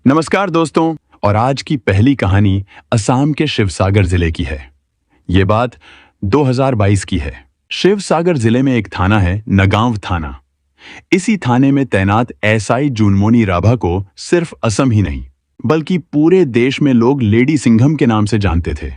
नमस्कार दोस्तों। और आज की पहली कहानी असम के शिवसागर जिले की है। ये बात 2022 की है। शिवसागर जिले में एक थाना है, नगांव थाना। इसी थाने में तैनात एसआई जुनमोनी राभा को सिर्फ असम ही नहीं बल्कि पूरे देश में लोग लेडी सिंघम के नाम से जानते थे।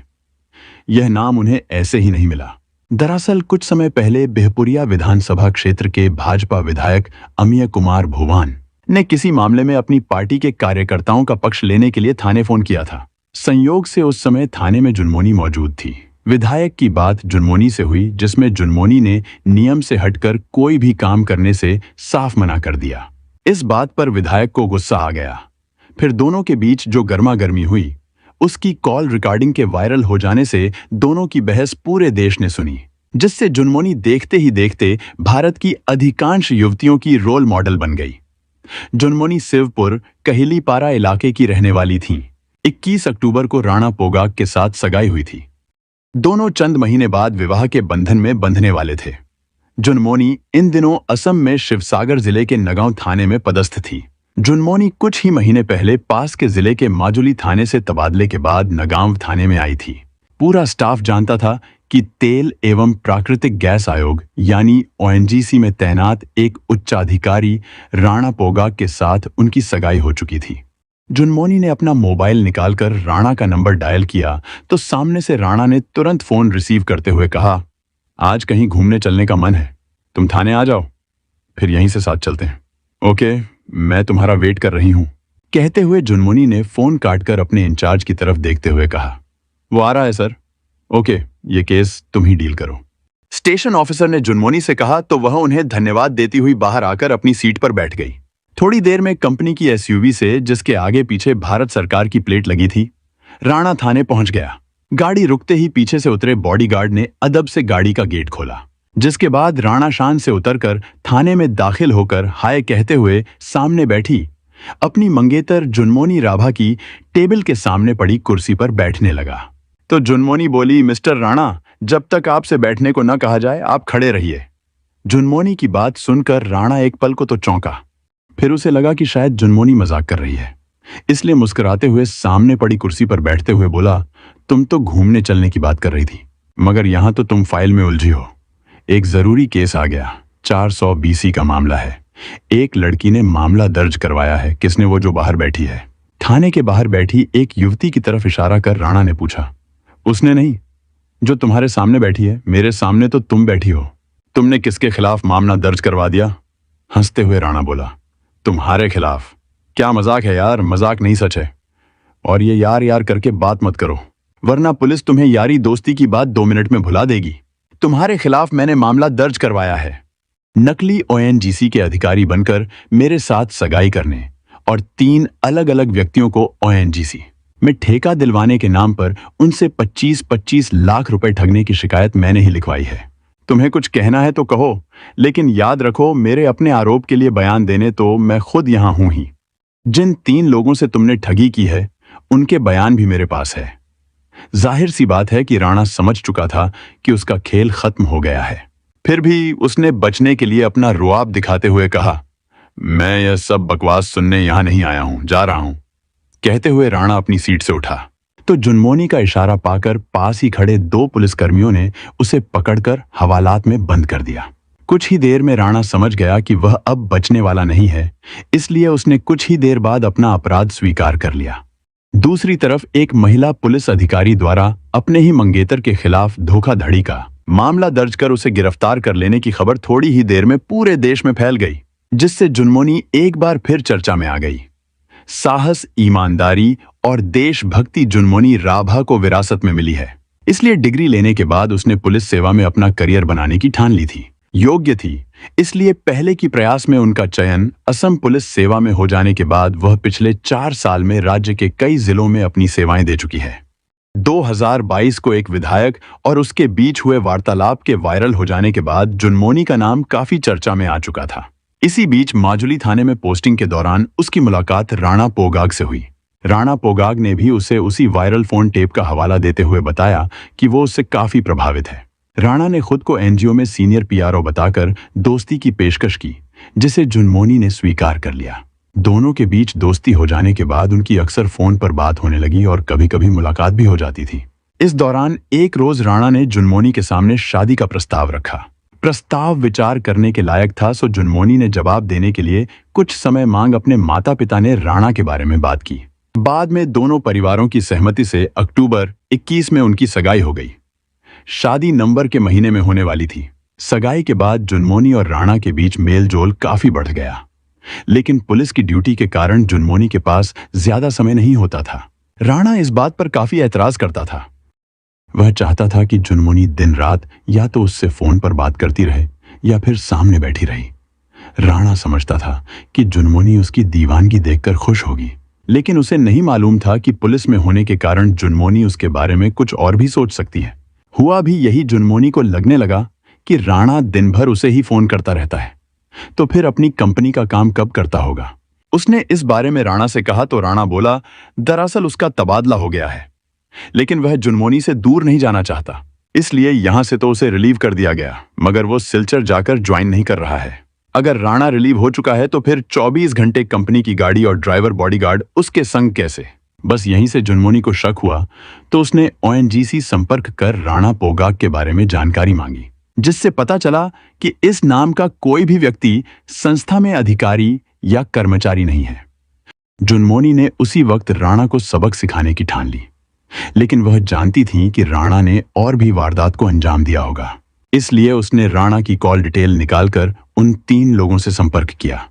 यह नाम उन्हें ऐसे ही नहीं मिला। दरअसल कुछ समय पहले बिहपुरिया विधानसभा क्षेत्र के भाजपा विधायक अमिय कुमार भुवान ने किसी मामले में अपनी पार्टी के कार्यकर्ताओं का पक्ष लेने के लिए थाने फोन किया था। संयोग से उस समय थाने में जुनमोनी मौजूद थी। विधायक की बात जुनमोनी से हुई, जिसमें जुनमोनी ने नियम से हटकर कोई भी काम करने से साफ मना कर दिया। इस बात पर विधायक को गुस्सा आ गया। फिर दोनों के बीच जो गर्मागर्मी हुई, उसकी कॉल रिकॉर्डिंग के वायरल हो जाने से दोनों की बहस पूरे देश ने सुनी, जिससे जुनमोनी देखते ही देखते भारत की अधिकांश युवतियों की रोल मॉडल बन गई। जुनमोनी शिवपुर कहिलीपारा इलाके की रहने वाली थीं। 21 अक्टूबर को राणा पोगाग के साथ सगाई हुई थी। दोनों चंद महीने बाद विवाह के बंधन में बंधने वाले थे। जुनमोनी इन दिनों असम में शिवसागर जिले के नगांव थाने में पदस्थ थी। जुनमोनी कुछ ही महीने पहले पास के जिले के माजुली थाने से तबादले के बाद नगांव थाने में आई थी। पूरा स्टाफ जानता था कि तेल एवं प्राकृतिक गैस आयोग यानी ओएनजीसी में तैनात एक उच्चाधिकारी राणा पोगाग के साथ उनकी सगाई हो चुकी थी। जुनमोनी ने अपना मोबाइल निकालकर राणा का नंबर डायल किया तो सामने से राणा ने तुरंत फोन रिसीव करते हुए कहा, आज कहीं घूमने चलने का मन है, तुम थाने आ जाओ, फिर यहीं से साथ चलते हैं। ओके, मैं तुम्हारा वेट कर रही हूं, कहते हुए जुनमोनी ने फोन काटकर अपने इंचार्ज की तरफ देखते हुए कहा, वो आ रहा है सर। ओके, ये केस तुम ही डील करो। स्टेशन ऑफिसर ने जुनमोनी से कहा तो वह उन्हें धन्यवाद देती हुई बाहर आकर अपनी सीट पर बैठ गई। थोड़ी देर में कंपनी की एसयूवी से, जिसके आगे पीछे भारत सरकार की प्लेट लगी थी, राणा थाने पहुंच गया। गाड़ी रुकते ही पीछे से उतरे बॉडीगार्ड ने अदब से गाड़ी का गेट खोला, जिसके बाद राणा शान से उतरकर थाने में दाखिल होकर हाय कहते हुए सामने बैठी अपनी मंगेतर जुनमोनी राभा की टेबल के सामने पड़ी कुर्सी पर बैठने लगा। तो जुनमोनी बोली, मिस्टर राणा, जब तक आपसे बैठने को न कहा जाए आप खड़े रहिए। जुनमोनी की बात सुनकर राणा एक पल को तो चौंका, फिर उसे लगा कि शायद जुनमोनी मजाक कर रही है, इसलिए मुस्कुराते हुए सामने पड़ी कुर्सी पर बैठते हुए बोला, तुम तो घूमने चलने की बात कर रही थी, मगर यहां तो तुम फाइल में उलझी हो। एक जरूरी केस आ गया, 400 BC का मामला है। एक लड़की ने मामला दर्ज करवाया है। किसने? वो जो बाहर बैठी है। थाने के बाहर बैठी एक युवती की तरफ इशारा कर राणा ने पूछा, उसने नहीं, जो तुम्हारे सामने बैठी है। मेरे सामने तो तुम बैठी हो। तुमने किसके खिलाफ मामला दर्ज करवा दिया? हंसते हुए राणा बोला, तुम्हारे खिलाफ। क्या मजाक है यार? मजाक नहीं, सच है। और ये यार यार करके बात मत करो, वरना पुलिस तुम्हें यारी दोस्ती की बात 2 मिनट में भुला देगी। तुम्हारे खिलाफ मैंने मामला दर्ज करवाया है। नकली ओएनजीसी के अधिकारी बनकर मेरे साथ सगाई करने और 3 अलग अलग व्यक्तियों को ओएनजीसी में ठेका दिलवाने के नाम पर उनसे 25-25 लाख रुपए ठगने की शिकायत मैंने ही लिखवाई है। तुम्हें कुछ कहना है तो कहो, लेकिन याद रखो, मेरे अपने आरोप के लिए बयान देने तो मैं खुद यहां हूं ही। जिन 3 लोगों से तुमने ठगी की है, उनके बयान भी मेरे पास है। जाहिर सी बात है कि राणा समझ चुका था कि उसका खेल खत्म हो गया है। फिर भी उसने बचने के लिए अपना रुआब दिखाते हुए कहा, मैं यह सब बकवास सुनने यहां नहीं आया हूं, जा रहा हूं। कहते हुए राणा अपनी सीट से उठा तो जुनमोनी का इशारा पाकर पास ही खड़े 2 पुलिसकर्मियों ने उसे पकड़कर हवालात में बंद कर दिया। कुछ ही देर में राणा समझ गया कि वह अब बचने वाला नहीं है, इसलिए उसने कुछ ही देर बाद अपना अपराध स्वीकार कर लिया। दूसरी तरफ एक महिला पुलिस अधिकारी द्वारा अपने ही मंगेतर के खिलाफ धोखाधड़ी का मामला दर्ज कर उसे गिरफ्तार कर लेने की खबर थोड़ी ही देर में पूरे देश में फैल गई, जिससे जुनमोनी एक बार फिर चर्चा में आ गई। साहस, ईमानदारी और देशभक्ति जुनमोनी राभा को विरासत में मिली है, इसलिए डिग्री लेने के बाद उसने पुलिस सेवा में अपना करियर बनाने की ठान ली थी। योग्य थी, इसलिए पहले की प्रयास में उनका चयन असम पुलिस सेवा में हो जाने के बाद वह पिछले 4 साल में राज्य के कई जिलों में अपनी सेवाएं दे चुकी है। 2022 को एक विधायक और उसके बीच हुए वार्तालाप के वायरल हो जाने के बाद जुनमोनी का नाम काफी चर्चा में आ चुका था। इसी बीच माजुली थाने में पोस्टिंग के दौरान उसकी मुलाकात राणा पोगाग से हुई। राणा पोगाग ने भी उसे उसी वायरल फोन टेप का हवाला देते हुए बताया कि वो उससे काफी प्रभावित है। राणा ने खुद को एनजीओ में सीनियर पीआरओ बताकर दोस्ती की पेशकश की, जिसे जुनमोनी ने स्वीकार कर लिया। दोनों के बीच दोस्ती हो जाने के बाद उनकी अक्सर फोन पर बात होने लगी और कभी-कभी मुलाकात भी हो जाती थी। इस दौरान एक रोज राणा ने जुनमोनी के सामने शादी का प्रस्ताव रखा। प्रस्ताव विचार करने के लायक था, सो जुनमोनी ने जवाब देने के लिए कुछ समय मांग अपने माता पिता ने राणा के बारे में बात की। बाद में दोनों परिवारों की सहमति से अक्टूबर 21 में उनकी सगाई हो गई। शादी नवंबर के महीने में होने वाली थी। सगाई के बाद जुनमोनी और राणा के बीच मेलजोल काफी बढ़ गया, लेकिन पुलिस की ड्यूटी के कारण जुनमोनी के पास ज्यादा समय नहीं होता था। राणा इस बात पर काफी ऐतराज करता था। वह चाहता था कि जुनमोनी दिन रात या तो उससे फोन पर बात करती रहे या फिर सामने बैठी रही। राणा समझता था कि जुनमोनी उसकी दीवानगी देखकर खुश होगी, लेकिन उसे नहीं मालूम था कि पुलिस में होने के कारण जुनमोनी उसके बारे में कुछ और भी सोच सकती है। हुआ भी यही, जुनमोनी को लगने लगा कि राणा दिन भर उसे ही फोन करता रहता है, तो फिर अपनी कंपनी का काम कब करता होगा। उसने इस बारे में राणा से कहा तो राणा बोला, दरअसल उसका तबादला हो गया है, लेकिन वह जुनमोनी से दूर नहीं जाना चाहता, इसलिए यहां से तो उसे रिलीव कर दिया गया, मगर वो सिलचर जाकर ज्वाइन नहीं कर रहा है। अगर राणा रिलीव हो चुका है तो फिर 24 घंटे कंपनी की गाड़ी और ड्राइवर बॉडीगार्ड उसके संग कैसे। बस यहीं से जुनमोनी को शक हुआ तो उसने ओएनजीसी संपर्क कर राणा पोगाक के बारे में जानकारी मांगी, जिससे पता चला कि इस नाम का कोई भी व्यक्ति संस्था में अधिकारी या कर्मचारी नहीं है। जुनमोनी ने उसी वक्त राणा को सबक सिखाने की ठान ली, लेकिन वह जानती थी कि राणा ने और भी वारदात को अंजाम दिया होगा, इसलिए उसने राणा की कॉल डिटेल निकालकर उन 3 लोगों से संपर्क किया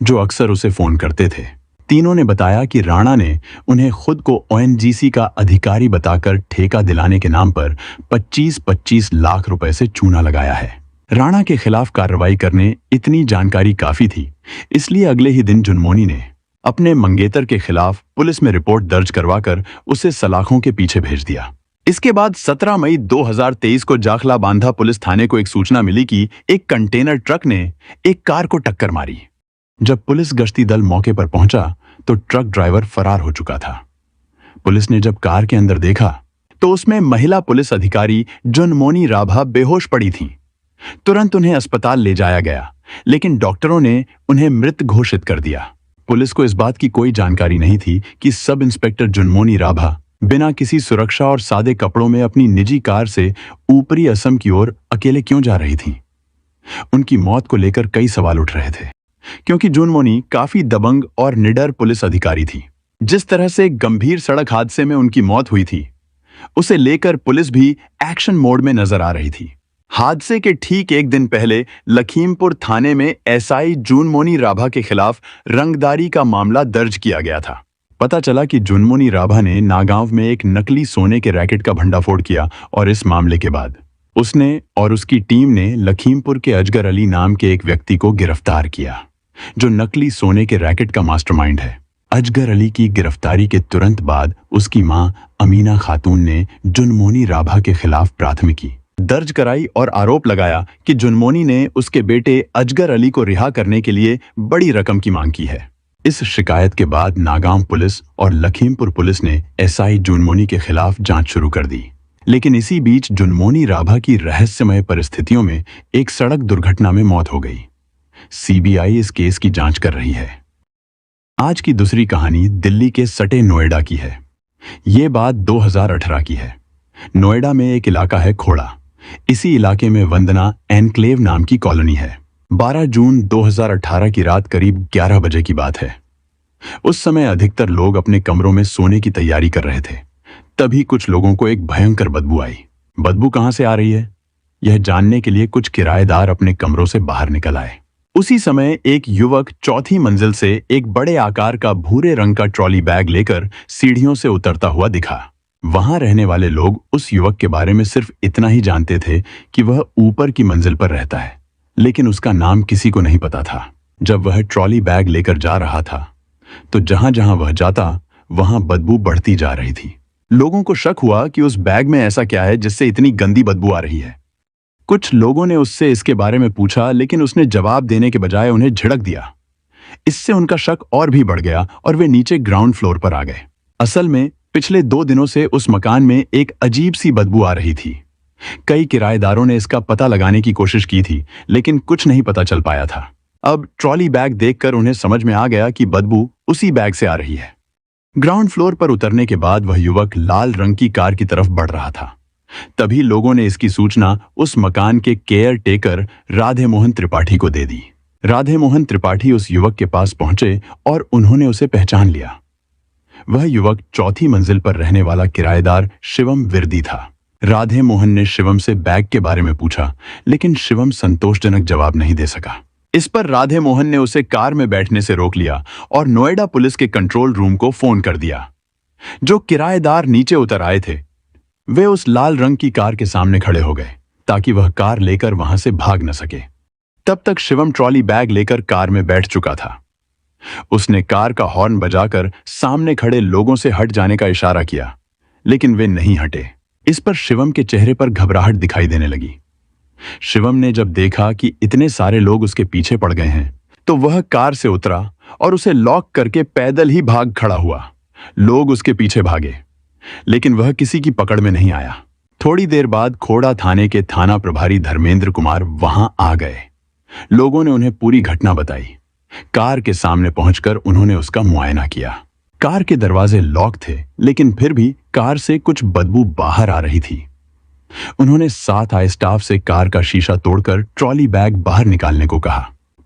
जो अक्सर उसे फोन करते थे। तीनों ने बताया कि राणा ने उन्हें खुद को ओएनजीसी का अधिकारी बताकर ठेका दिलाने के नाम पर 25-25 लाख रुपए से चूना लगाया है। राणा के खिलाफ कार्रवाई करने इतनी जानकारी काफी थी, इसलिए अगले ही दिन जुनमोनी ने अपने मंगेतर के खिलाफ पुलिस में रिपोर्ट दर्ज करवाकर उसे सलाखों के पीछे भेज दिया। इसके बाद 17 मई 2023 को जाखला बांधा पुलिस थाने को एक सूचना मिली कि एक कंटेनर ट्रक ने एक कार को टक्कर मारी। जब पुलिस गश्ती दल मौके पर पहुंचा तो ट्रक ड्राइवर फरार हो चुका था। पुलिस ने जब कार के अंदर देखा तो उसमें महिला पुलिस अधिकारी जुनमोनी राभा बेहोश पड़ी थीं। तुरंत उन्हें अस्पताल ले जाया गया, लेकिन डॉक्टरों ने उन्हें मृत घोषित कर दिया। पुलिस को इस बात की कोई जानकारी नहीं थी कि सब इंस्पेक्टर जुनमोनी राभा बिना किसी सुरक्षा और सादे कपड़ों में अपनी निजी कार से ऊपरी असम की ओर अकेले क्यों जा रही थीं। उनकी मौत को लेकर कई सवाल उठ रहे थे, क्योंकि जुनमोनी काफी दबंग और निडर पुलिस अधिकारी थी। जिस तरह से गंभीर सड़क हादसे में उनकी मौत हुई थी, उसे लेकर पुलिस भी एक्शन मोड में नजर आ रही थी। हादसे के ठीक एक दिन पहले लखीमपुर थाने में एसआई जुनमोनी राभा के खिलाफ रंगदारी का मामला दर्ज किया गया था। पता चला कि जुनमोनी राभा ने नागांव में एक नकली सोने के रैकेट का भंडाफोड़ किया और इस मामले के बाद उसने और उसकी टीम ने लखीमपुर के अजगर अली नाम के एक व्यक्ति को गिरफ्तार किया, जो नकली सोने के रैकेट का मास्टरमाइंड है। अजगर अली की गिरफ्तारी के तुरंत बाद उसकी मां अमीना खातून ने जुनमोनी राभा के खिलाफ प्राथमिकी दर्ज कराई और आरोप लगाया कि जुनमोनी ने उसके बेटे अजगर अली को रिहा करने के लिए बड़ी रकम की मांग की है। इस शिकायत के बाद नागांव पुलिस और लखीमपुर पुलिस ने एसआई जुनमोनी के खिलाफ जांच शुरू कर दी, लेकिन इसी बीच जुनमोनी राभा की रहस्यमय परिस्थितियों में एक सड़क दुर्घटना में मौत हो गई। सीबीआई इस केस की जांच कर रही है। आज की दूसरी कहानी दिल्ली के सटे नोएडा की है। ये बात 2018 की है। नोएडा में एक इलाका है खोड़ा। इसी इलाके में वंदना एनक्लेव नाम की कॉलोनी है। 12 जून 2018 की रात करीब 11 बजे की बात है। उस समय अधिकतर लोग अपने कमरों में सोने की तैयारी कर रहे थे। तभी कुछ लोगों को एक भयंकर बदबू आई। बदबू कहां से आ रही है, यह जानने के लिए कुछ किराएदार अपने कमरों से बाहर निकल आए। उसी समय एक युवक चौथी मंजिल से एक बड़े आकार का भूरे रंग का ट्रॉली बैग लेकर सीढ़ियों से उतरता हुआ दिखा। वहां रहने वाले लोग उस युवक के बारे में सिर्फ इतना ही जानते थे कि वह ऊपर की मंजिल पर रहता है, लेकिन उसका नाम किसी को नहीं पता था। जब वह ट्रॉली बैग लेकर जा रहा था तो जहां जहां वह जाता वहां बदबू बढ़ती जा रही थी। लोगों को शक हुआ कि उस बैग में ऐसा क्या है जिससे इतनी गंदी बदबू आ रही है। कुछ लोगों ने उससे इसके बारे में पूछा, लेकिन उसने जवाब देने के बजाय उन्हें झिड़क दिया। इससे उनका शक और भी बढ़ गया और वे नीचे ग्राउंड फ्लोर पर आ गए। असल में पिछले 2 दिनों से उस मकान में एक अजीब सी बदबू आ रही थी। कई किराएदारों ने इसका पता लगाने की कोशिश की थी, लेकिन कुछ नहीं पता चल पाया था। अब ट्रॉली बैग देखकर उन्हें समझ में आ गया कि बदबू उसी बैग से आ रही है। ग्राउंड फ्लोर पर उतरने के बाद वह युवक लाल रंग की कार की तरफ बढ़ रहा था। तभी लोगों ने इसकी सूचना उस मकान के केयर टेकर राधे मोहन त्रिपाठी को दे दी। राधे मोहन त्रिपाठी उस युवक के पास पहुंचे और उन्होंने उसे पहचान लिया। वह युवक चौथी मंजिल पर रहने वाला किराएदार शिवम विरदी था। राधे मोहन ने शिवम से बैग के बारे में पूछा, लेकिन शिवम संतोषजनक जवाब नहीं दे सका। इस पर राधे मोहन ने उसे कार में बैठने से रोक लिया और नोएडा पुलिस के कंट्रोल रूम को फोन कर दिया। जो किराएदार नीचे उतर आए थे वे उस लाल रंग की कार के सामने खड़े हो गए ताकि वह कार लेकर वहां से भाग न सके। तब तक शिवम ट्रॉली बैग लेकर कार में बैठ चुका था। उसने कार का हॉर्न बजाकर सामने खड़े लोगों से हट जाने का इशारा किया, लेकिन वे नहीं हटे। इस पर शिवम के चेहरे पर घबराहट दिखाई देने लगी। शिवम ने जब देखा कि इतने सारे लोग उसके पीछे पड़ गए हैं तो वह कार से उतरा और उसे लॉक करके पैदल ही भाग खड़ा हुआ। लोग उसके पीछे भागे, लेकिन वह किसी की पकड़ में नहीं आया। थोड़ी देर बाद खोड़ा थाने के थाना प्रभारी धर्मेंद्र कुमार वहां आ गए। लोगों ने उन्हें पूरी घटना बताई। कार के सामने पहुंचकर उन्होंने उसका मुआयना किया। कार के दरवाजे लॉक थे, लेकिन फिर भी कार से कुछ बदबू बाहर आ रही थी। उन्होंने साथ आए स्टाफ से कार का शीशा तोड़कर ट्रॉली बैग बाहर निकालने को कहा।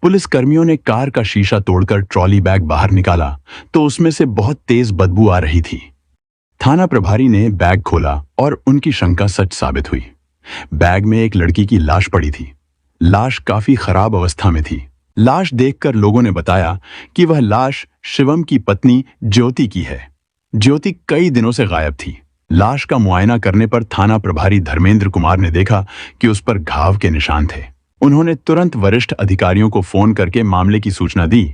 पुलिस कर्मियों ने कार का शीशा तोड़कर ट्रॉली बैग बाहर निकाला तो उसमें से बहुत तेज बदबू आ रही थी। थाना प्रभारी ने बैग खोला और उनकी शंका सच साबित हुई। बैग में एक लड़की की लाश पड़ी थी। लाश काफी खराब अवस्था में थी। लाश देखकर लोगों ने बताया कि वह लाश शिवम की पत्नी ज्योति की है। ज्योति कई दिनों से गायब थी। लाश का मुआयना करने पर थाना प्रभारी धर्मेंद्र कुमार ने देखा कि उस पर घाव के निशान थे। उन्होंने तुरंत वरिष्ठ अधिकारियों को फोन करके मामले की सूचना दी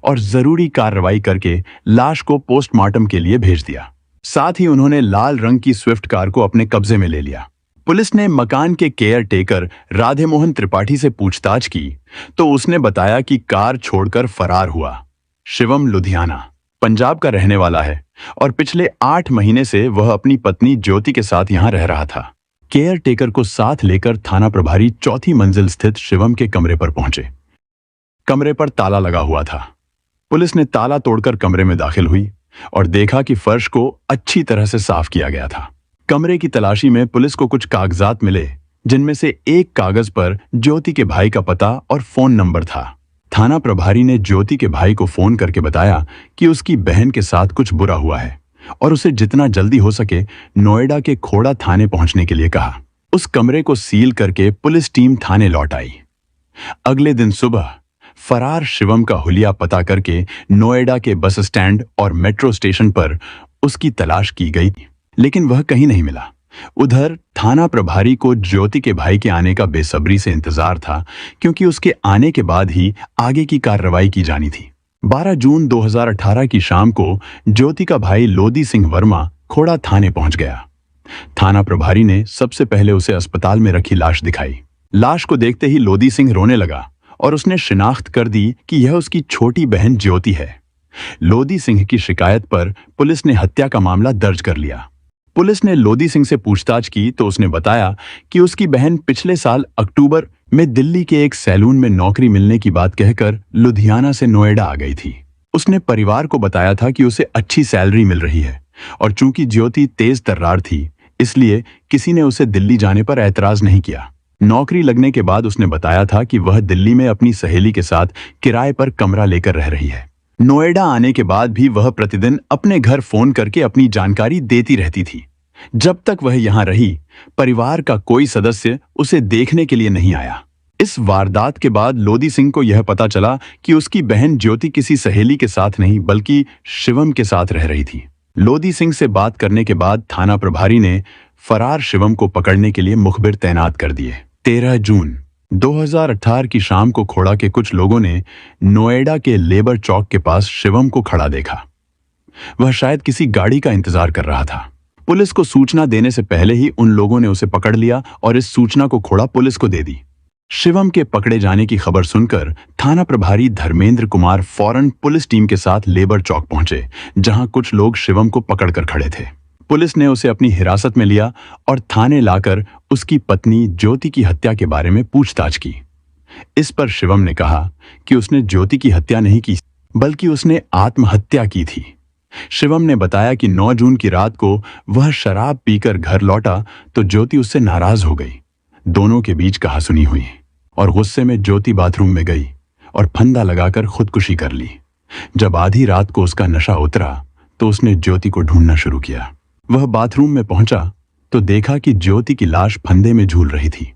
और जरूरी कार्रवाई करके लाश को पोस्टमार्टम के लिए भेज दिया। साथ ही उन्होंने लाल रंग की स्विफ्ट कार को अपने कब्जे में ले लिया। पुलिस ने मकान के केयर टेकर राधे मोहन त्रिपाठी से पूछताछ की तो उसने बताया कि कार छोड़कर फरार हुआ। शिवम लुधियाना, पंजाब का रहने वाला है और पिछले 8 महीने से वह अपनी पत्नी ज्योति के साथ यहां रह रहा था। केयर टेकर को साथ लेकर थाना प्रभारी चौथी मंजिल स्थित शिवम के कमरे पर पहुंचे। कमरे पर ताला लगा हुआ था। पुलिस ने ताला तोड़कर कमरे में दाखिल हुई और देखा कि फर्श को अच्छी तरह से साफ किया गया था। कमरे की तलाशी में पुलिस को कुछ कागजात मिले, जिनमें से एक कागज पर ज्योति के भाई का पता और फोन नंबर था। थाना प्रभारी ने ज्योति के भाई को फोन करके बताया कि उसकी बहन के साथ कुछ बुरा हुआ है और उसे जितना जल्दी हो सके नोएडा के खोड़ा थाने पहुंचने के लिए कहा। उस कमरे को सील करके पुलिस टीम थाने लौट आई। अगले दिन सुबह फरार शिवम का हुलिया पता करके नोएडा के बस स्टैंड और मेट्रो स्टेशन पर उसकी तलाश की गई, लेकिन वह कहीं नहीं मिला। उधर थाना प्रभारी को ज्योति के भाई के आने का बेसब्री से इंतजार था, क्योंकि उसके आने के बाद ही आगे की कार्रवाई की जानी थी। 12 जून 2018 की शाम को ज्योति का भाई लोदी सिंह वर्मा खोड़ा थाने पहुंच गया। थाना प्रभारी ने सबसे पहले उसे अस्पताल में रखी लाश दिखाई। लाश को देखते ही लोदी सिंह रोने लगा और उसने शिनाख्त कर दी कि यह उसकी छोटी बहन ज्योति है। लोदी सिंह की शिकायत पर पुलिस ने हत्या का मामला दर्ज कर लिया। पुलिस ने लोदी सिंह से पूछताछ की तो उसने बताया कि उसकी बहन पिछले साल अक्टूबर में दिल्ली के एक सैलून में नौकरी मिलने की बात कहकर लुधियाना से नोएडा आ गई थी। उसने परिवार को बताया था कि उसे अच्छी सैलरी मिल रही है और चूंकि ज्योति तेज तर्रार थी, इसलिए किसी ने उसे दिल्ली जाने पर ऐतराज नहीं किया। नौकरी लगने के बाद उसने बताया था कि वह दिल्ली में अपनी सहेली के साथ किराए पर कमरा लेकर रह रही है। नोएडा आने के बाद भी वह प्रतिदिन अपने घर फोन करके अपनी जानकारी देती रहती थी। जब तक वह यहां रही, परिवार का कोई सदस्य उसे देखने के लिए नहीं आया। इस वारदात के बाद लोदी सिंह को यह पता चला कि उसकी बहन ज्योति किसी सहेली के साथ नहीं बल्कि शिवम के साथ रह रही थी। लोदी सिंह से बात करने के बाद थाना प्रभारी ने फरार शिवम को पकड़ने के लिए मुखबिर तैनात कर दिए। 13 जून 2018 की शाम को खोड़ा के कुछ लोगों ने नोएडा के लेबर चौक के पास शिवम को खड़ा देखा। वह शायद किसी गाड़ी का इंतजार कर रहा था। पुलिस को सूचना देने से पहले ही उन लोगों ने उसे पकड़ लिया और इस सूचना को खोड़ा पुलिस को दे दी। शिवम के पकड़े जाने की खबर सुनकर थाना प्रभारी धर्मेंद्र कुमार फौरन पुलिस टीम के साथ लेबर चौक पहुंचे, जहां कुछ लोग शिवम को पकड़कर खड़े थे। पुलिस ने उसे अपनी हिरासत में लिया और थाने लाकर उसकी पत्नी ज्योति की हत्या के बारे में पूछताछ की। इस पर शिवम ने कहा कि उसने ज्योति की हत्या नहीं की, बल्कि उसने आत्महत्या की थी। शिवम ने बताया कि 9 जून की रात को वह शराब पीकर घर लौटा तो ज्योति उससे नाराज हो गई। दोनों के बीच कहासुनी हुई और गुस्से में ज्योति बाथरूम में गई और फंदा लगाकर खुदकुशी कर ली। जब आधी रात को उसका नशा उतरा तो उसने ज्योति को ढूंढना शुरू किया। वह बाथरूम में पहुंचा तो देखा कि ज्योति की लाश फंदे में झूल रही थी।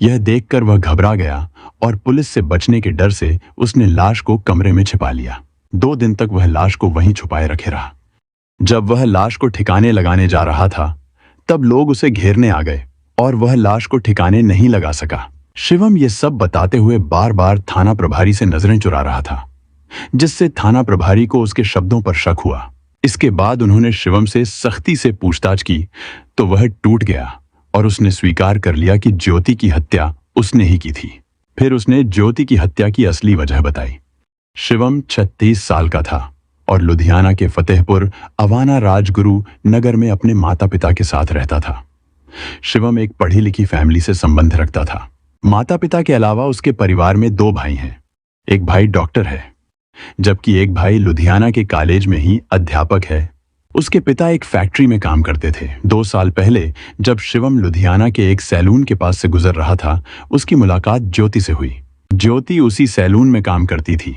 यह देखकर वह घबरा गया और पुलिस से बचने के डर से उसने लाश को कमरे में छिपा लिया। 2 दिन तक वह लाश को वहीं छुपाए रखे रहा। जब वह लाश को ठिकाने लगाने जा रहा था तब लोग उसे घेरने आ गए और वह लाश को ठिकाने नहीं लगा सका। शिवम ये सब बताते हुए बार बार थाना प्रभारी से नजरें चुरा रहा था, जिससे थाना प्रभारी को उसके शब्दों पर शक हुआ। इसके बाद उन्होंने शिवम से सख्ती से पूछताछ की तो वह टूट गया और उसने स्वीकार कर लिया कि ज्योति की हत्या उसने ही की थी। फिर उसने ज्योति की हत्या की असली वजह बताई। शिवम 36 साल का था और लुधियाना के फतेहपुर अवाना राजगुरु नगर में अपने माता पिता के साथ रहता था। शिवम एक पढ़ी लिखी फैमिली से संबंध रखता था। माता पिता के अलावा उसके परिवार में 2 भाई हैं। एक भाई डॉक्टर है, जबकि एक भाई लुधियाना के कॉलेज में ही अध्यापक है। उसके पिता एक फैक्ट्री में काम करते थे। 2 साल पहले जब शिवम लुधियाना के एक सैलून के पास से गुजर रहा था, उसकी मुलाकात ज्योति से हुई। ज्योति उसी सैलून में काम करती थी।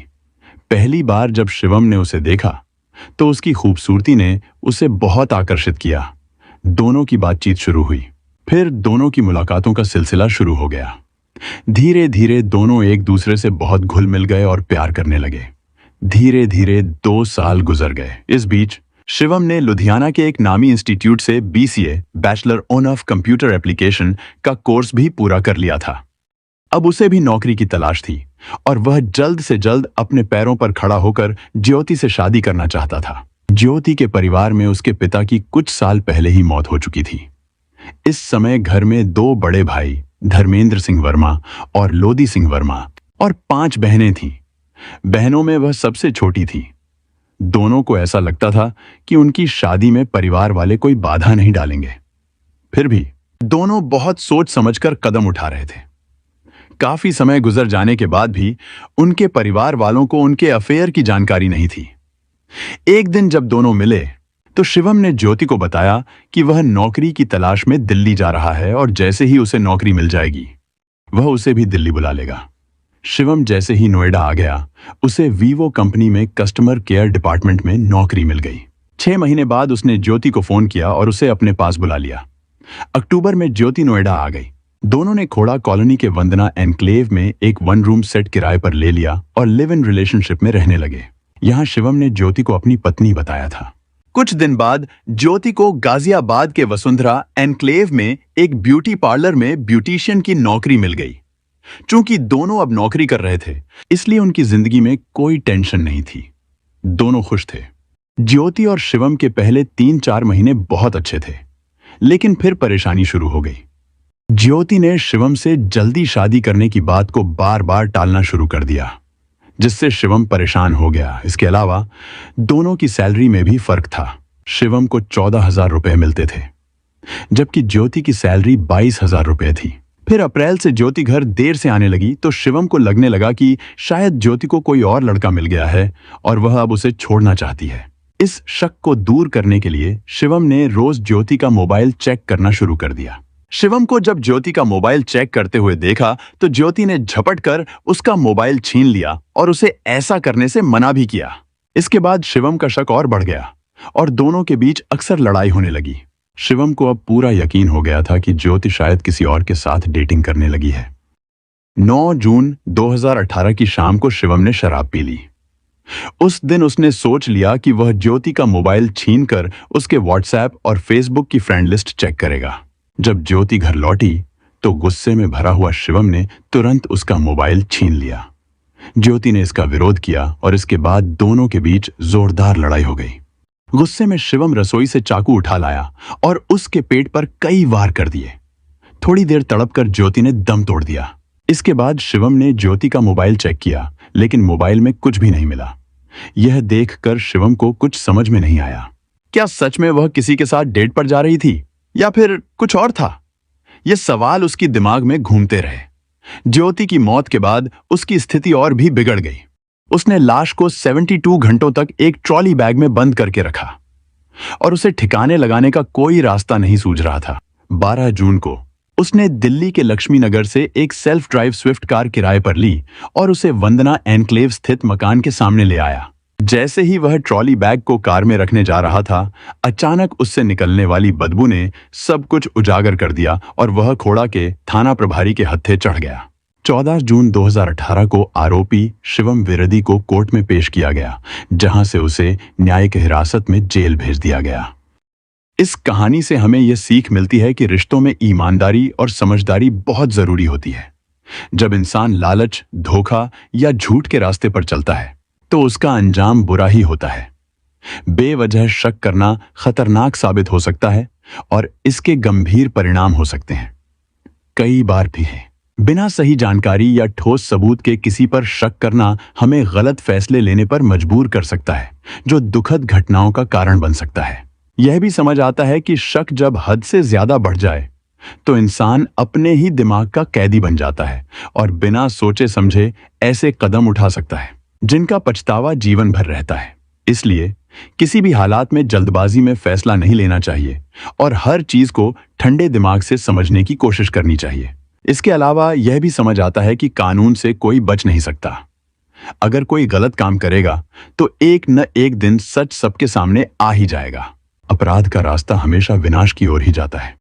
पहली बार जब शिवम ने उसे देखा तो उसकी खूबसूरती ने उसे बहुत आकर्षित किया। दोनों की बातचीत शुरू हुई। फिर दोनों की मुलाकातों का सिलसिला शुरू हो गया। धीरे धीरे दोनों एक दूसरे से बहुत घुल मिल गए और प्यार करने लगे। धीरे धीरे 2 साल गुजर गए। इस बीच शिवम ने लुधियाना के एक नामी इंस्टीट्यूट से BCA bachelor of computer application का कोर्स भी पूरा कर लिया था। अब उसे भी नौकरी की तलाश थी और वह जल्द से जल्द अपने पैरों पर खड़ा होकर ज्योति से शादी करना चाहता था। ज्योति के परिवार में उसके पिता की कुछ साल पहले ही मौत हो चुकी थी। इस समय घर में 2 बड़े भाई धर्मेंद्र सिंह वर्मा और लोदी सिंह वर्मा और 5 बहनें थीं। बहनों में वह सबसे छोटी थी। दोनों को ऐसा लगता था कि उनकी शादी में परिवार वाले कोई बाधा नहीं डालेंगे। फिर भी दोनों बहुत सोच समझकर कदम उठा रहे थे। काफी समय गुजर जाने के बाद भी उनके परिवार वालों को उनके अफेयर की जानकारी नहीं थी। एक दिन जब दोनों मिले तो शिवम ने ज्योति को बताया कि वह नौकरी की तलाश में दिल्ली जा रहा है और जैसे ही उसे नौकरी मिल जाएगी वह उसे भी दिल्ली बुला लेगा। शिवम जैसे ही नोएडा आ गया, उसे वीवो कंपनी में कस्टमर केयर डिपार्टमेंट में नौकरी मिल गई। 6 महीने बाद उसने ज्योति को फोन किया और उसे अपने पास बुला लिया। अक्टूबर में ज्योति नोएडा आ गई। दोनों ने खोड़ा कॉलोनी के वंदना एनक्लेव में एक 1 रूम सेट किराए पर ले लिया और लिव इन रिलेशनशिप में रहने लगे। यहाँ शिवम ने ज्योति को अपनी पत्नी बताया था। कुछ दिन बाद ज्योति को गाजियाबाद के वसुंधरा एनक्लेव में एक ब्यूटी पार्लर में ब्यूटिशियन की नौकरी मिल गई। चूंकि दोनों अब नौकरी कर रहे थे, इसलिए उनकी जिंदगी में कोई टेंशन नहीं थी। दोनों खुश थे। ज्योति और शिवम के पहले 3-4 महीने बहुत अच्छे थे, लेकिन फिर परेशानी शुरू हो गई। ज्योति ने शिवम से जल्दी शादी करने की बात को बार बार टालना शुरू कर दिया, जिससे शिवम परेशान हो गया। इसके अलावा दोनों की सैलरी में भी फर्क था। शिवम को 14,000 रुपए मिलते थे, जबकि ज्योति की सैलरी 22,000 रुपए थी। फिर अप्रैल से ज्योति घर देर से आने लगी तो शिवम को लगने लगा कि शायद ज्योति को कोई और लड़का मिल गया है और वह अब उसे छोड़ना चाहती है। इस शक को दूर करने के लिए शिवम ने रोज ज्योति का मोबाइल चेक करना शुरू कर दिया। शिवम को जब ज्योति का मोबाइल चेक करते हुए देखा तो ज्योति ने झपट कर उसका मोबाइल छीन लिया और उसे ऐसा करने से मना भी किया। इसके बाद शिवम का शक और बढ़ गया और दोनों के बीच अक्सर लड़ाई होने लगी। शिवम को अब पूरा यकीन हो गया था कि ज्योति शायद किसी और के साथ डेटिंग करने लगी है। 9 जून 2018 की शाम को शिवम ने शराब पी ली। उस दिन उसने सोच लिया कि वह ज्योति का मोबाइल छीनकर उसके व्हाट्सएप और फेसबुक की फ्रेंड लिस्ट चेक करेगा। जब ज्योति घर लौटी तो गुस्से में भरा हुआ शिवम ने तुरंत उसका मोबाइल छीन लिया। ज्योति ने इसका विरोध किया और इसके बाद दोनों के बीच जोरदार लड़ाई हो गई। गुस्से में शिवम रसोई से चाकू उठा लाया और उसके पेट पर कई वार कर दिए। थोड़ी देर तड़पकर ज्योति ने दम तोड़ दिया। इसके बाद शिवम ने ज्योति का मोबाइल चेक किया, लेकिन मोबाइल में कुछ भी नहीं मिला। यह देखकर शिवम को कुछ समझ में नहीं आया। क्या सच में वह किसी के साथ डेट पर जा रही थी या फिर कुछ और था? ये सवाल उसकी दिमाग में घूमते रहे। ज्योति की मौत के बाद उसकी स्थिति और भी बिगड़ गई। उसने लाश को 72 घंटों तक एक ट्रॉली बैग में बंद करके रखा और उसे ठिकाने लगाने का कोई रास्ता नहीं सूझ रहा था। 12 जून को उसने दिल्ली के लक्ष्मी नगर से एक सेल्फ ड्राइव स्विफ्ट कार किराए पर ली और उसे वंदना एनक्लेव स्थित मकान के सामने ले आया। जैसे ही वह ट्रॉली बैग को कार में रखने जा रहा था, अचानक उससे निकलने वाली बदबू ने सब कुछ उजागर कर दिया और वह खोड़ा के थाना प्रभारी के हत्थे चढ़ गया। 14 जून 2018 को आरोपी शिवम विरदी को कोर्ट में पेश किया गया, जहां से उसे न्यायिक हिरासत में जेल भेज दिया गया। इस कहानी से हमें यह सीख मिलती है कि रिश्तों में ईमानदारी और समझदारी बहुत जरूरी होती है। जब इंसान लालच, धोखा या झूठ के रास्ते पर चलता है तो उसका अंजाम बुरा ही होता है। बेवजह शक करना खतरनाक साबित हो सकता है और इसके गंभीर परिणाम हो सकते हैं। कई बार भी है बिना सही जानकारी या ठोस सबूत के किसी पर शक करना हमें गलत फैसले लेने पर मजबूर कर सकता है, जो दुखद घटनाओं का कारण बन सकता है। यह भी समझ आता है कि शक जब हद से ज्यादा बढ़ जाए तो इंसान अपने ही दिमाग का कैदी बन जाता है और बिना सोचे समझे ऐसे कदम उठा सकता है जिनका पछतावा जीवन भर रहता है। इसलिए किसी भी हालात में जल्दबाजी में फैसला नहीं लेना चाहिए और हर चीज को ठंडे दिमाग से समझने की कोशिश करनी चाहिए। इसके अलावा यह भी समझ आता है कि कानून से कोई बच नहीं सकता। अगर कोई गलत काम करेगा तो एक न एक दिन सच सबके सामने आ ही जाएगा। अपराध का रास्ता हमेशा विनाश की ओर ही जाता है।